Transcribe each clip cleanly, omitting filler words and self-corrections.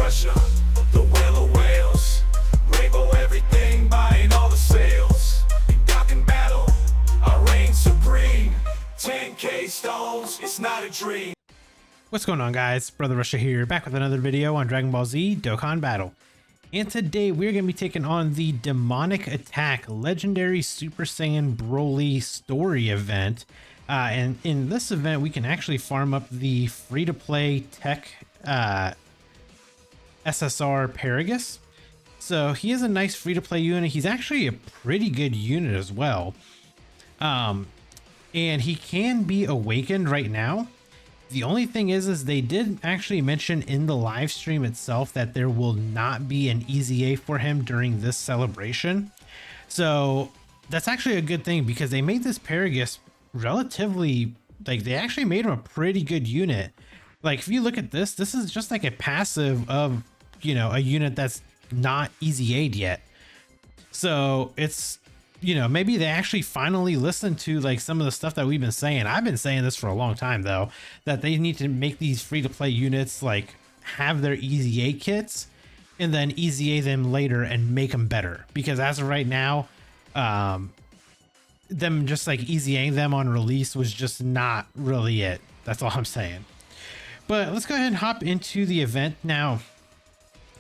Russia, the whale of whales. Rainbow everything, buying all the sales. In Dokkan battle, I reign supreme. 10K stones, it's not a dream. What's going on, guys? Brother Russia here, back with another video on Dragon Ball Z Dokkan Battle. And today we're going to be taking on the Demonic Attack Legendary Super Saiyan Broly story event. And in this event, we can actually farm up the free-to-play tech SSR Paragus. So he is a nice free-to-play unit. He's actually a pretty good unit as well. And he can be awakened right now. The only thing is they did actually mention in the live stream itself that there will not be an EZA for him during this celebration. So that's actually a good thing because they made this Paragus relatively, like, they actually made him a pretty good unit. Like, if you look at this, this is just like a passive of, you know, a unit that's not EZA'd yet. So it's, you know, maybe they actually finally listened to like some of the stuff that we've been saying. I've been saying this for a long time though, that they need to make these free-to-play units like have their EZA kits and then EZA them later and make them better. Because as of right now, them just like EZAing them on release was just not really it. That's all I'm saying. But let's go ahead and hop into the event. Now,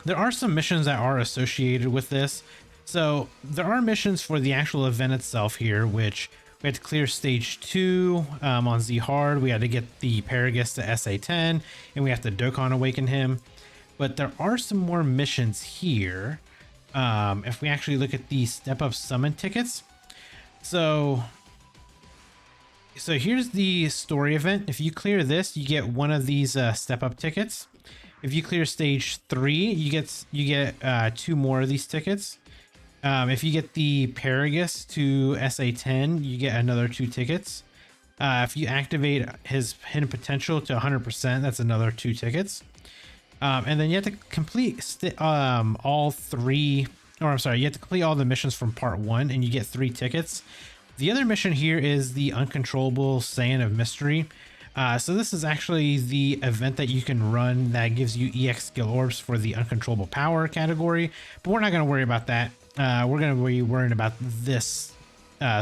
there are some missions that are associated with this. So there are missions for the actual event itself here, which we had to clear stage 2 on Z hard. We had to get the Paragus to SA10 and we have to Dokkan awaken him. But there are some more missions here. If we actually look at the step up summon tickets. So here's the story event. If you clear this, you get one of these step up tickets. If you clear stage 3, you get 2 more of these tickets. If you get the Paragus to SA10, you get another 2 tickets. If you activate his hidden potential to 100%, that's another 2 tickets. And then you have to complete all 3, or I'm sorry, you have to complete all the missions from part 1 and you get 3 tickets. The other mission here is the Uncontrollable Saiyan of Mystery. So this is actually the event that you can run that gives you EX skill orbs for the Uncontrollable Power category, but we're not going to worry about that. We're going to be worrying about this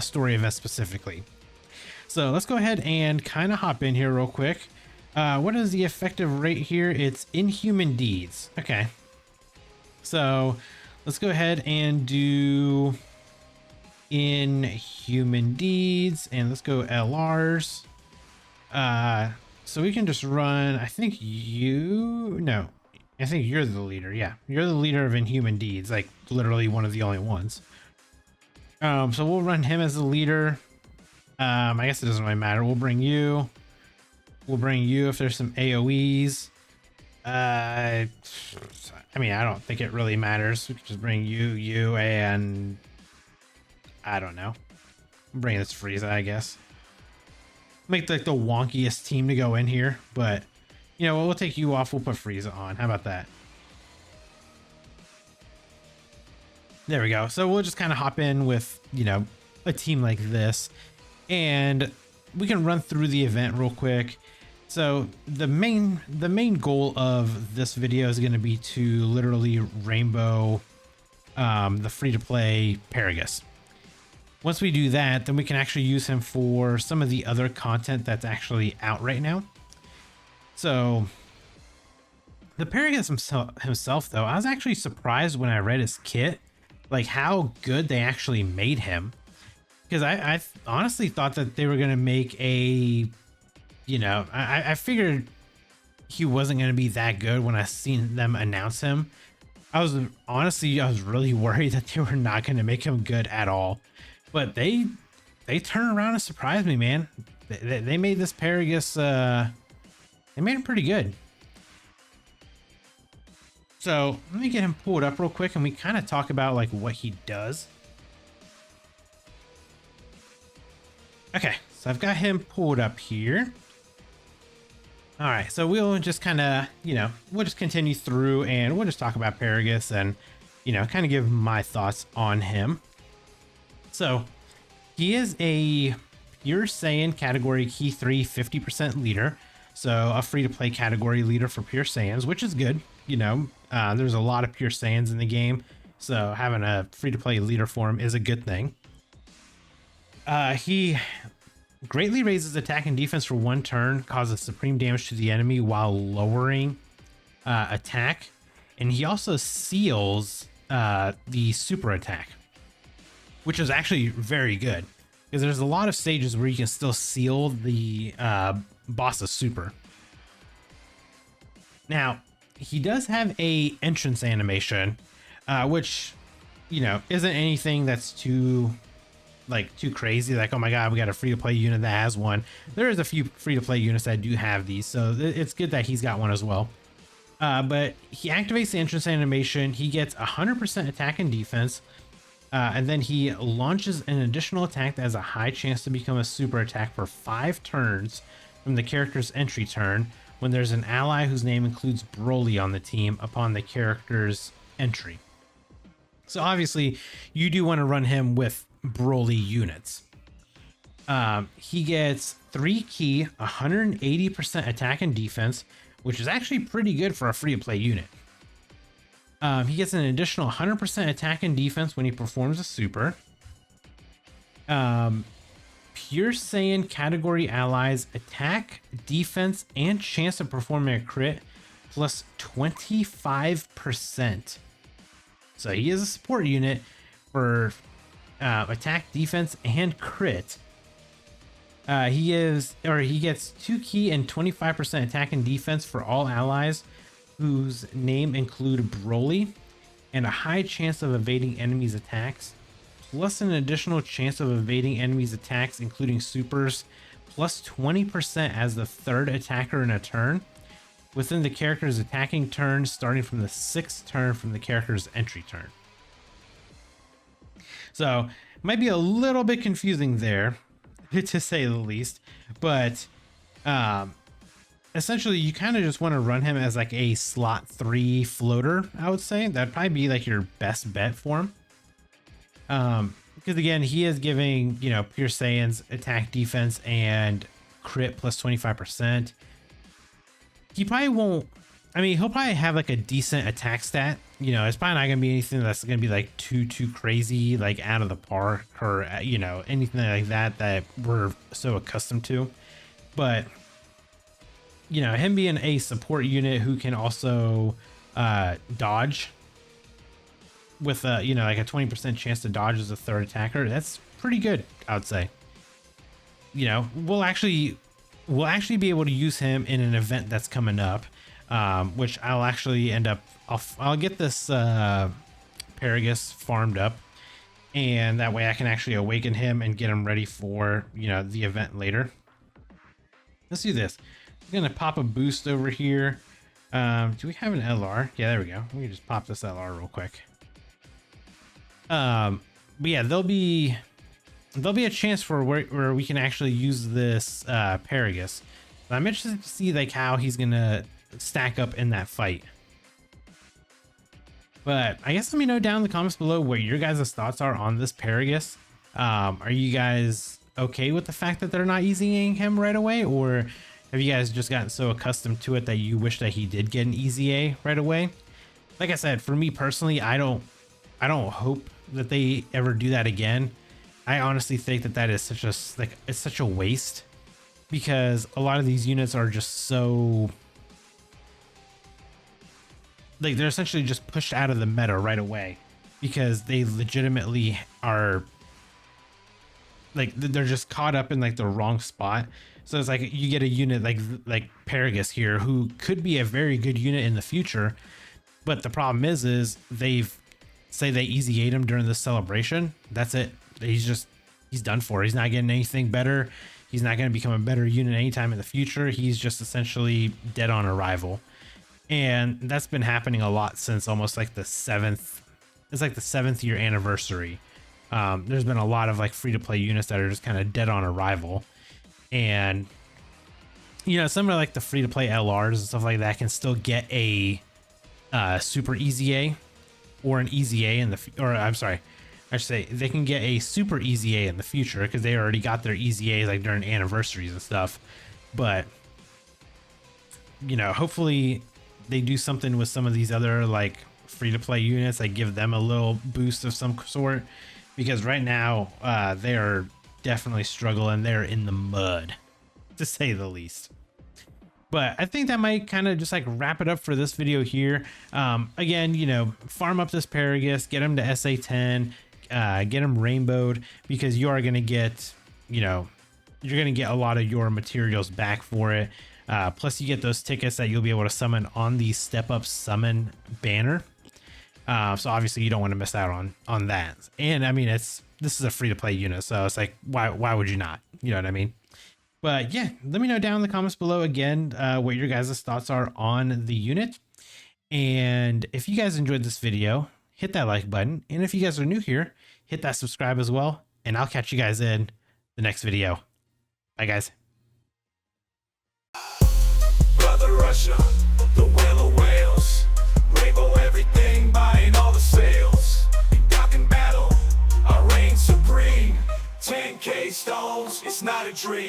story event specifically. So let's go ahead and kind of hop in here real quick. What is the effective rate here? It's Inhuman Deeds. Okay. So let's go ahead and do Inhuman Deeds and let's go LRs. So we can just run, I think you're the leader. Yeah, you're the leader of Inhuman Deeds, like literally one of the only ones. So we'll run him as the leader. I guess it doesn't really matter. We'll bring you if there's some AoEs. I mean, I don't think it really matters. We can just bring you, and I don't know. Bring this Frieza, I guess. Make like the wonkiest team to go in here, but you know, we'll take you off. We'll put Frieza on. How about that? There we go. So we'll just kind of hop in with, you know, a team like this and we can run through the event real quick. So the main goal of this video is going to be to literally rainbow the free-to-play Paragus. Once we do that, then we can actually use him for some of the other content that's actually out right now. So the Paragus himself though, I was actually surprised when I read his kit, like how good they actually made him. Because I honestly thought that they were going to make a, you know, I figured he wasn't going to be that good when I seen them announce him. I was really worried that they were not going to make him good at all. But they turned around and surprised me, man. They made this Paragus, they made him pretty good. So let me get him pulled up real quick and we kind of talk about like what he does. Okay, so I've got him pulled up here. All right, so we'll just kind of, you know, we'll just continue through and we'll just talk about Paragus and, you know, kind of give my thoughts on him. So he is a pure Saiyan category key 3 50% leader. So a free-to-play category leader for pure Saiyans, which is good. You know, there's a lot of pure Saiyans in the game, so having a free-to-play leader for him is a good thing. He greatly raises attack and defense for 1 turn, causes supreme damage to the enemy while lowering attack, and he also seals the super attack, which is actually very good because there's a lot of stages where you can still seal the boss's super. Now, he does have a entrance animation, which, you know, isn't anything that's too crazy. Like, oh my god, we got a free-to-play unit that has one. There is a few free-to-play units that do have these, so it's good that he's got one as well. But he activates the entrance animation. He gets 100% attack and defense, and then he launches an additional attack that has a high chance to become a super attack for 5 turns from the character's entry turn when there's an ally whose name includes BROLY on the team upon the character's entry. So obviously you do want to run him with BROLY units. He gets 3 key, 180% attack and defense, which is actually pretty good for a free-to-play unit. He gets an additional 100% attack and defense when he performs a super. Pure Saiyan category allies attack, defense, and chance of performing a crit plus 25%. So he is a support unit for attack, defense, and crit. He gets 2 key and 25% attack and defense for all allies whose name include BROLY, and a high chance of evading enemies' attacks, plus an additional chance of evading enemies' attacks, including supers, plus 20% as the 3rd attacker in a turn, within the character's attacking turn, starting from the 6th turn from the character's entry turn. So, might be a little bit confusing there, to say the least, but essentially you kind of just want to run him as like a slot 3 floater, I would say. That'd probably be like your best bet for him. Because again, he is giving, you know, pure Saiyans attack, defense, and crit plus 25%. He probably won't, I mean, he'll probably have like a decent attack stat. You know, it's probably not gonna be anything that's gonna be like too crazy, like out of the park, or you know, anything like that we're so accustomed to. But you know, him being a support unit who can also dodge with a, you know, like a 20% chance to dodge as a 3rd attacker, that's pretty good, I would say. You know, we'll actually be able to use him in an event that's coming up, which I'll actually end up, I'll get this Paragus farmed up, and that way I can actually awaken him and get him ready for, you know, the event later. Let's do this. I'm gonna pop a boost over here. Do we have an LR? Yeah, there we go. We can just pop this LR real quick. But yeah, there'll be a chance for where we can actually use this Paragus. But I'm interested to see like how he's gonna stack up in that fight. But I guess let me know down in the comments below what your guys' thoughts are on this Paragus. Are you guys okay with the fact that they're not easying him right away, or have you guys just gotten so accustomed to it that you wish that he did get an easy A right away? Like I said, for me personally, I don't hope that they ever do that again. I honestly think that is such a, like, it's such a waste, because a lot of these units are just so, like, they're essentially just pushed out of the meta right away because they legitimately are, like, they're just caught up in like the wrong spot. So it's like you get a unit like Paragus here who could be a very good unit in the future, but the problem is they've, say they easy ate him during this celebration, that's it. He's done for. He's not getting anything better. He's not going to become a better unit anytime in the future. He's just essentially dead on arrival. And that's been happening a lot since almost like the 7th, it's like the 7th year anniversary. There's been a lot of like free-to-play units that are just kind of dead on arrival. And, you know, some of like the free-to-play LRs and stuff like that can still get a super easy A or an easy A in the, or I'm sorry, I should say they can get a super easy A in the future because they already got their easy A's like during anniversaries and stuff. But you know, hopefully they do something with some of these other like free to play units, like give them a little boost of some sort, because right now they are definitely struggling. They're in the mud, to say the least. But I think that might kind of just like wrap it up for this video here. Again, you know, farm up this Paragus, get him to SA10, get him rainbowed, because you are going to get, you know, you're going to get a lot of your materials back for it. Plus you get those tickets that you'll be able to summon on the step up summon banner. So obviously you don't want to miss out on that. And I mean, this is a free to play unit, so it's like, why would you not? You know what I mean? But yeah, let me know down in the comments below again what your guys' thoughts are on the unit. And if you guys enjoyed this video, hit that like button. And if you guys are new here, hit that subscribe as well. And I'll catch you guys in the next video. Bye, guys. Brother Russia, the whale of whales, rainbow everything, buying all the sales. In Dokkan battle, I reign supreme. 10K stones, it's not a dream.